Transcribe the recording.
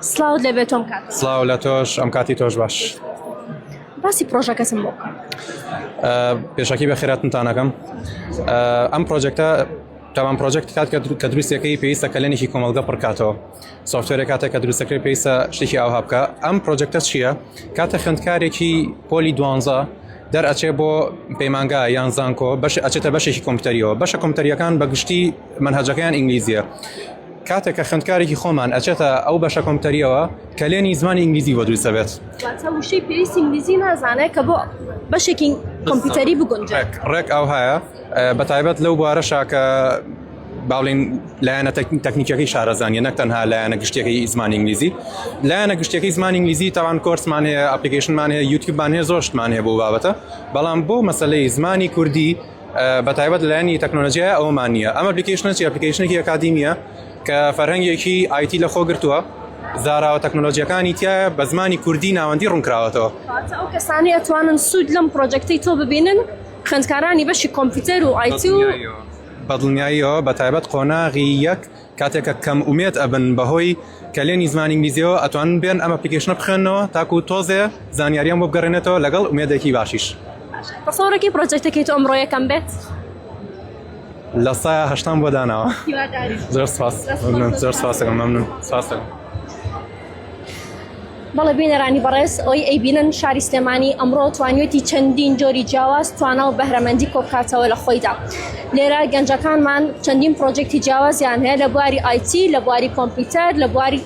سلااو لەبێت تۆم کات سڵاو لە تۆش ئەم کاتی تۆش باش. باسی پرۆژەکەسم بۆ پێشکی بە خێراتتانەکەم ئەم پرۆژێکتە تاوان پرۆژێکت کات کە دروستەکەی پێویستە کە لەنێکی کۆمەلگە پڕکاتەوە سوفتوێرە کاتێک کە دروستەکەی پێویستە شتێکی ئاوها بکە. ئەم پرۆژێکتە چییە؟ کاتە خوێندکارێکی پۆلی 12 دەرئەچێ بۆ پەیمانگا یان زانکۆ ئەچێتە بەشێکی کۆمپیوتەریەوە. بەشە کۆمپیوتەریەکان بە گشتی منهەجەکەیان ئینگلیزیە. کاتێک کە خوێندکارێکی خۆمان ئەچێتە ئەو بەشە کۆمپیوتەریەوە کە لێنی زمانی ئینگلیزی بۆ دروستە بێت. وشەی پێویستی ئینگلیزی نازانێت کە بۆ بەشێکی کۆمپیوتەری بگونجێت. ڕێک ئەو هەیە بەتایبەت لەو بوارەشە کە باڵین لایەنە تەکنیکەکەی شارەزانیە نەک تەنها لایەنە گشتیەکەی زمانی ئینگلیزی. لایەنە گشتیەکەی زمانی ئینگلیزی تاوان کۆرسمان هەیە، ئەپلیکیشنمان هەیە، یوتیوبمان هەیە، زۆر شتمان هەیە بۆ بابەتە. بەڵام بۆ مەسەلەی زمانی کوردی بەتایبەت لایەنی تەکنۆلۆژیای ئەومان نییە. ئەم ئەپلیکیشنێکی ئەپلیکیشنێکی ئەکادیمیە کە فەرهەنگێکی ئایتی لە خۆ گرتووە، زاراوە تەکنۆلۆژیەکانی تایە بە زمانی کوردی ناوەندی ڕوونکراوەتەوە. ئەو کەسانی ئەتوانن سوود لەم پرۆژەکتەی تۆ ببینن خوێندکارانی بەشی کۆمپیوتەر و ئایتی و بەدڵنیاییەوە بەتایبەت قۆناغی یەک کاتێکە کەم ئومێت ئەبن بەهۆی کە لێنی زمانی ئینگلیزیەوە ئەتوانن بێن ئەم ئەپلیکیشنە بخوێنەوە تاکو تۆزێ زانیاریان بۆ بگەڕێنێتەوە لەگەڵ ئومێدێکی باشیش. تەسەوڕێکی پرۆجێکتەکەی تۆ ئەمڕۆ یەکەم بێت؟ لە 180 بۆ داناوە. زۆر سپاس. زۆر سپاسەکەم، مەمنون. سپاس دەکەم. بەڵێ بینەرانی بەڕێز ئەوەی ئەیبینن شاری سلێمانی ئەمڕۆ توانیوێتی چەندین جۆری جیاواز توانە و بەهرەمەندی کۆبکاتەوە لە خۆیدا. لێرە گەنجەکانمان چەندین پرۆجێکتی جیاوازیان هەیە لە بواری ئایتی، لە بواری کۆمپیوتەر، لە بواری